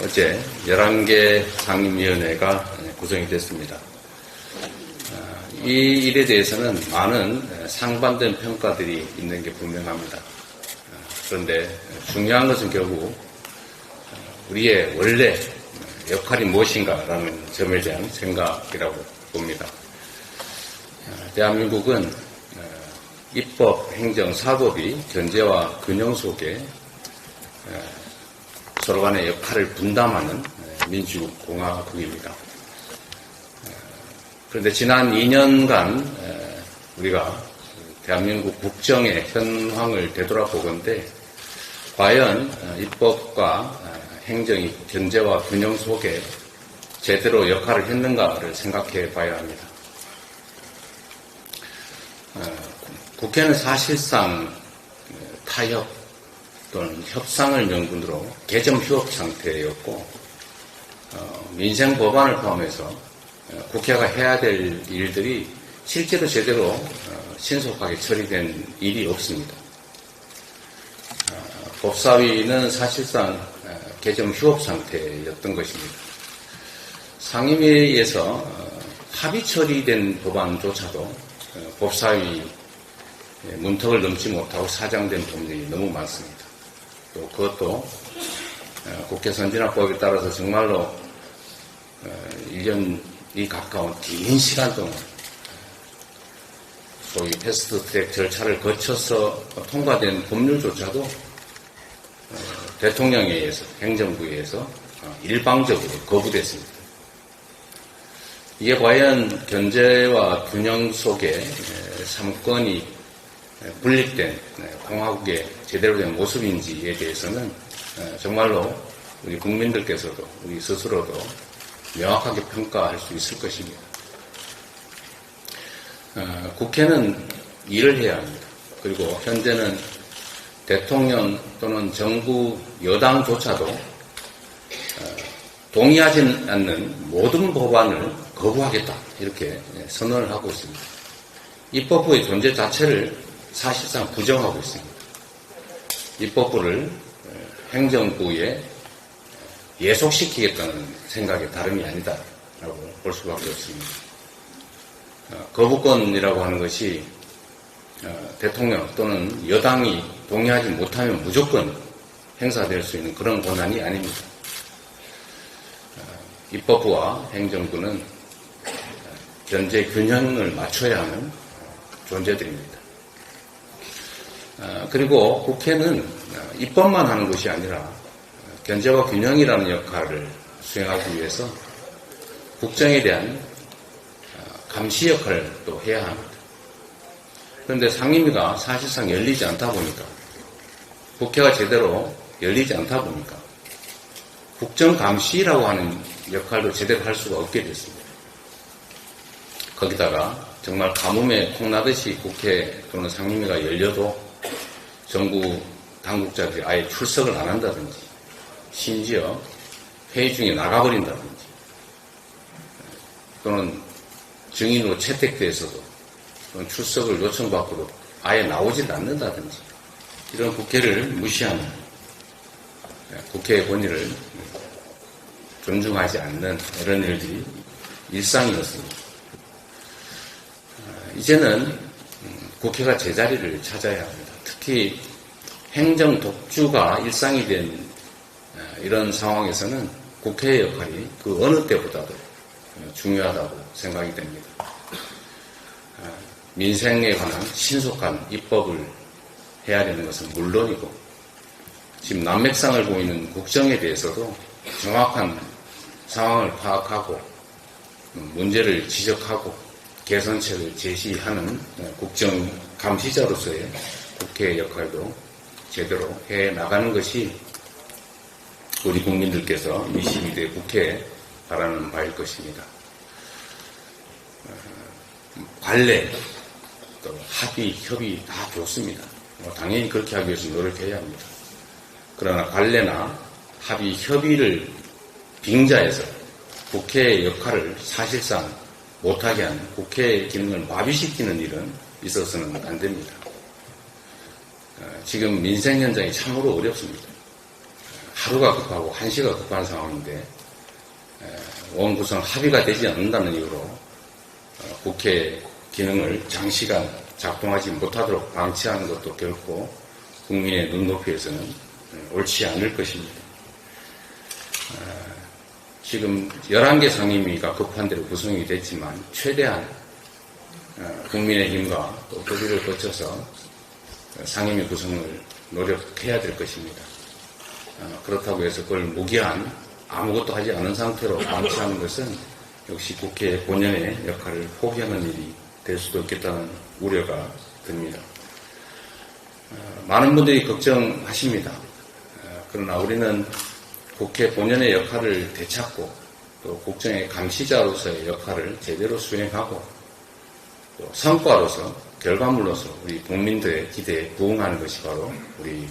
어제 11개 상임위원회가 구성이 됐습니다. 이 일에 대해서는 많은 상반된 평가들이 있는 게 분명합니다. 그런데 중요한 것은 결국 우리의 원래 역할이 무엇인가라는 점에 대한 생각이라고 봅니다. 대한민국은 입법, 행정, 사법이 견제와 균형 속에 서로 간의 역할을 분담하는 민주공화국입니다. 그런데 지난 2년간 우리가 대한민국 국정의 현황을 되돌아보건대 과연 입법과 행정이 견제와 균형 속에 제대로 역할을 했는가를 생각해 봐야 합니다. 국회는 사실상 타협 또는 협상을 명분으로 개점 휴업 상태였고 민생 법안을 포함해서 국회가 해야 될 일들이 실제로 제대로 신속하게 처리된 일이 없습니다. 법사위는 사실상 개점 휴업 상태였던 것입니다. 상임위에서 합의 처리된 법안조차도 법사위 문턱을 넘지 못하고 사장된 법률이 너무 많습니다. 또 그것도 국회 선진화법에 따라서 정말로 1년이 가까운 긴 시간 동안 소위 패스트트랙 절차를 거쳐서 통과된 법률조차도 대통령에 의해서, 행정부에 의해서 일방적으로 거부됐습니다. 이게 과연 견제와 균형 속에 삼권이 분립된 공화국의 제대로 된 모습인지에 대해서는 정말로 우리 국민들께서도 우리 스스로도 명확하게 평가할 수 있을 것입니다. 국회는 일을 해야 합니다. 그리고 현재는 대통령 또는 정부 여당조차도 동의하지 않는 모든 법안을 거부하겠다 이렇게 선언을 하고 있습니다. 입법부의 존재 자체를 사실상 부정하고 있습니다. 입법부를 행정부에 예속시키겠다는 생각의 다름이 아니다라고 볼 수밖에 없습니다. 거부권이라고 하는 것이 대통령 또는 여당이 동의하지 못하면 무조건 행사될 수 있는 그런 권한이 아닙니다. 입법부와 행정부는 견제 균형을 맞춰야 하는 존재들입니다. 그리고 국회는 입법만 하는 것이 아니라 견제와 균형이라는 역할을 수행하기 위해서 국정에 대한 감시 역할을 또 해야 합니다. 그런데 상임위가 사실상 열리지 않다 보니까 국회가 제대로 열리지 않다 보니까 국정감시라고 하는 역할도 제대로 할 수가 없게 됐습니다. 거기다가 정말 가뭄에 콩나듯이 국회 또는 상임위가 열려도 정부 당국자들이 아예 출석을 안 한다든지 심지어 회의 중에 나가버린다든지 또는 증인으로 채택돼서도 또는 출석을 요청받고도 아예 나오질 않는다든지 이런 국회를 무시하는 국회의 권위를 존중하지 않는 이런 일들이 일상이었습니다. 이제는 국회가 제자리를 찾아야 합니다. 특히 행정 독주가 일상이 된 이런 상황에서는 국회의 역할이 그 어느 때보다도 중요하다고 생각이 됩니다. 민생에 관한 신속한 입법을 해야 되는 것은 물론이고 지금 난맥상을 보이는 국정에 대해서도 정확한 상황을 파악하고 문제를 지적하고 개선책을 제시하는 국정 감시자로서의 국회의 역할도 제대로 해 나가는 것이 우리 국민들께서 22대 국회에 바라는 바일 것입니다. 관례, 또 합의, 협의 다 좋습니다. 당연히 그렇게 하기 위해서 노력해야 합니다. 그러나 관례나 합의, 협의를 빙자해서 국회의 역할을 사실상 못하게 하는 국회의 기능을 마비시키는 일은 있어서는 안 됩니다. 지금 민생 현장이 참으로 어렵습니다. 하루가 급하고 한시가 급한 상황인데 원구성 합의가 되지 않는다는 이유로 국회 기능을 장시간 작동하지 못하도록 방치하는 것도 결코 국민의 눈높이에서는 옳지 않을 것입니다. 지금 11개 상임위가 급한 대로 구성이 됐지만 최대한 국민의힘과 또 협의를 거쳐서 상임위 구성을 노력해야 될 것입니다. 그렇다고 해서 그걸 무기한 아무것도 하지 않은 상태로 방치하는 것은 역시 국회 본연의 역할을 포기하는 일이 될 수도 있겠다는 우려가 듭니다. 많은 분들이 걱정하십니다. 그러나 우리는 국회 본연의 역할을 되찾고 또 국정의 감시자로서의 역할을 제대로 수행하고 또 성과로서 결과물로서 우리 국민들의 기대에 부응하는 것이 바로 우리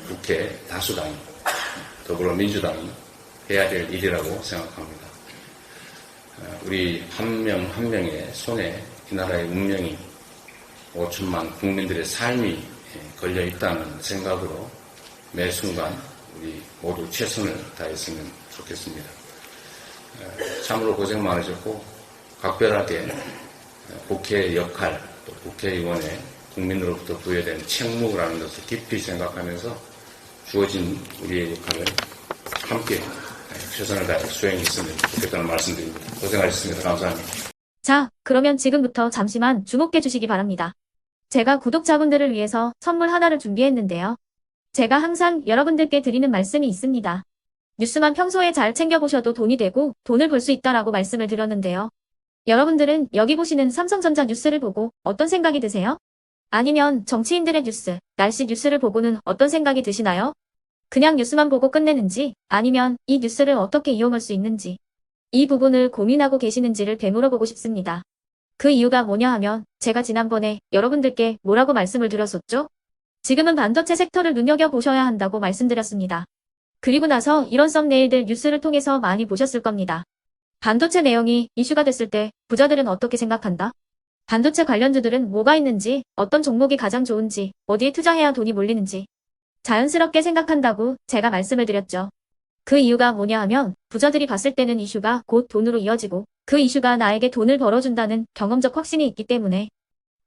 국회 다수당이 더불어민주당이 해야 될 일이라고 생각합니다. 우리 한 명 한 명의 손에 이 나라의 운명이 5천만 국민들의 삶이 걸려 있다는 생각으로 매 순간 우리 모두 최선을 다했으면 좋겠습니다. 참으로 고생 많으셨고 각별하게 국회의 역할 또 국회의원의 국민으로부터 부여된 책무라는 것을 깊이 생각하면서 주어진 우리의 역할을 함께 최선을 다해 수행했으면 좋겠다는 말씀드립니다. 고생하셨습니다. 감사합니다. 자, 그러면 지금부터 잠시만 주목해 주시기 바랍니다. 제가 구독자분들을 위해서 선물 하나를 준비했는데요. 제가 항상 여러분들께 드리는 말씀이 있습니다. 뉴스만 평소에 잘 챙겨보셔도 돈이 되고 돈을 벌 수 있다라고 말씀을 드렸는데요. 여러분들은 여기 보시는 삼성전자 뉴스를 보고 어떤 생각이 드세요? 아니면 정치인들의 뉴스, 날씨 뉴스를 보고는 어떤 생각이 드시나요? 그냥 뉴스만 보고 끝내는지 아니면 이 뉴스를 어떻게 이용할 수 있는지 이 부분을 고민하고 계시는지를 되물어보고 싶습니다. 그 이유가 뭐냐 하면 제가 지난번에 여러분들께 뭐라고 말씀을 드렸었죠? 지금은 반도체 섹터를 눈여겨보셔야 한다고 말씀드렸습니다. 그리고 나서 이런 썸네일들 뉴스를 통해서 많이 보셨을 겁니다. 반도체 내용이 이슈가 됐을 때 부자들은 어떻게 생각한다? 반도체 관련주들은 뭐가 있는지, 어떤 종목이 가장 좋은지, 어디에 투자해야 돈이 몰리는지 자연스럽게 생각한다고 제가 말씀을 드렸죠. 그 이유가 뭐냐 하면 부자들이 봤을 때는 이슈가 곧 돈으로 이어지고 그 이슈가 나에게 돈을 벌어준다는 경험적 확신이 있기 때문에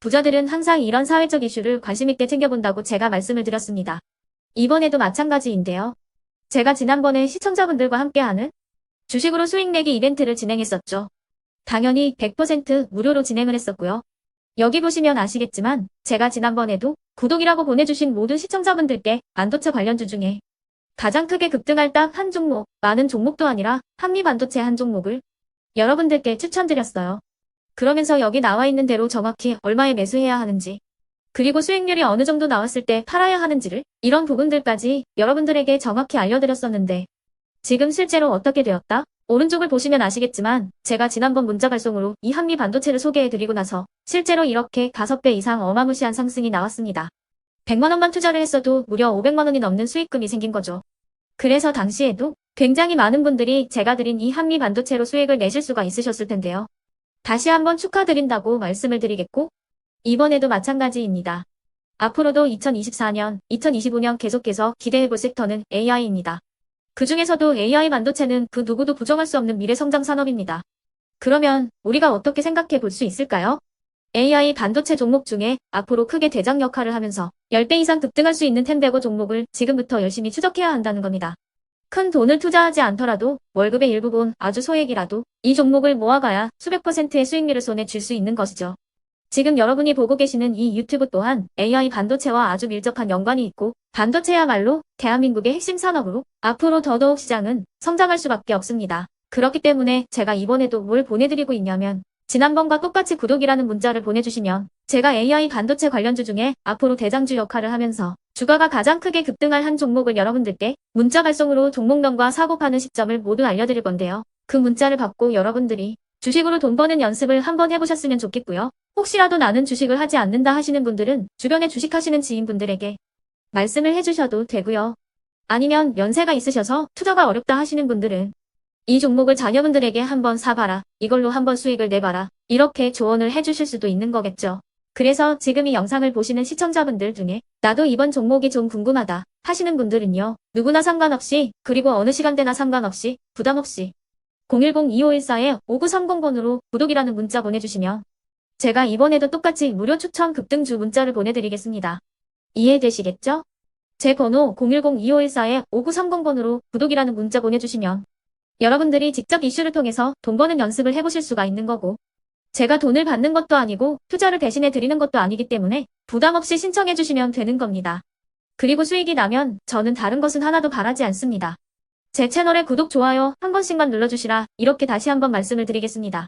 부자들은 항상 이런 사회적 이슈를 관심있게 챙겨본다고 제가 말씀을 드렸습니다. 이번에도 마찬가지인데요. 제가 지난번에 시청자분들과 함께하는 주식으로 수익 내기 이벤트를 진행했었죠. 당연히 100% 무료로 진행을 했었고요. 여기 보시면 아시겠지만 제가 지난번에도 구독이라고 보내주신 모든 시청자분들께 반도체 관련주 중에 가장 크게 급등할 딱 한 종목, 많은 종목도 아니라 한미반도체 한 종목을 여러분들께 추천드렸어요. 그러면서 여기 나와 있는 대로 정확히 얼마에 매수해야 하는지 그리고 수익률이 어느 정도 나왔을 때 팔아야 하는지를 이런 부분들까지 여러분들에게 정확히 알려드렸었는데 지금 실제로 어떻게 되었다? 오른쪽을 보시면 아시겠지만 제가 지난번 문자 발송으로 이 한미 반도체를 소개해드리고 나서 실제로 이렇게 5배 이상 어마무시한 상승이 나왔습니다. 100만원만 투자를 했어도 무려 500만원이 넘는 수익금이 생긴 거죠. 그래서 당시에도 굉장히 많은 분들이 제가 드린 이 한미 반도체로 수익을 내실 수가 있으셨을 텐데요. 다시 한번 축하드린다고 말씀을 드리겠고 이번에도 마찬가지입니다. 앞으로도 2024년, 2025년 계속해서 기대해볼 섹터는 AI입니다. 그 중에서도 AI 반도체는 그 누구도 부정할 수 없는 미래성장 산업입니다. 그러면 우리가 어떻게 생각해 볼 수 있을까요? AI 반도체 종목 중에 앞으로 크게 대장 역할을 하면서 10배 이상 급등할 수 있는 템베고 종목을 지금부터 열심히 추적해야 한다는 겁니다. 큰 돈을 투자하지 않더라도 월급의 일부분 아주 소액이라도 이 종목을 모아가야 수백 %의 수익률을 손에 쥘 수 있는 것이죠. 지금 여러분이 보고 계시는 이 유튜브 또한 AI 반도체와 아주 밀접한 연관이 있고 반도체야말로 대한민국의 핵심 산업으로 앞으로 더더욱 시장은 성장할 수밖에 없습니다. 그렇기 때문에 제가 이번에도 뭘 보내드리고 있냐면 지난번과 똑같이 구독이라는 문자를 보내주시면 제가 AI 반도체 관련주 중에 앞으로 대장주 역할을 하면서 주가가 가장 크게 급등할 한 종목을 여러분들께 문자 발송으로 종목명과 사고 파는 시점을 모두 알려드릴 건데요. 그 문자를 받고 여러분들이 주식으로 돈 버는 연습을 한번 해보셨으면 좋겠고요. 혹시라도 나는 주식을 하지 않는다 하시는 분들은 주변에 주식하시는 지인분들에게 말씀을 해주셔도 되고요. 아니면 연세가 있으셔서 투자가 어렵다 하시는 분들은 이 종목을 자녀분들에게 한번 사봐라. 이걸로 한번 수익을 내봐라. 이렇게 조언을 해주실 수도 있는 거겠죠. 그래서 지금 이 영상을 보시는 시청자분들 중에 나도 이번 종목이 좀 궁금하다. 하시는 분들은요. 누구나 상관없이 그리고 어느 시간대나 상관없이 부담 없이 010-2514-5930번으로 구독이라는 문자 보내주시면 제가 이번에도 똑같이 무료 추천 급등주 문자를 보내드리겠습니다. 이해되시겠죠? 제 번호 010-2514-5930번으로 구독이라는 문자 보내주시면 여러분들이 직접 이슈를 통해서 돈 버는 연습을 해보실 수가 있는 거고 제가 돈을 받는 것도 아니고 투자를 대신해 드리는 것도 아니기 때문에 부담 없이 신청해 주시면 되는 겁니다. 그리고 수익이 나면 저는 다른 것은 하나도 바라지 않습니다. 제 채널에 구독, 좋아요 한 번씩만 눌러주시라 이렇게 다시 한번 말씀을 드리겠습니다.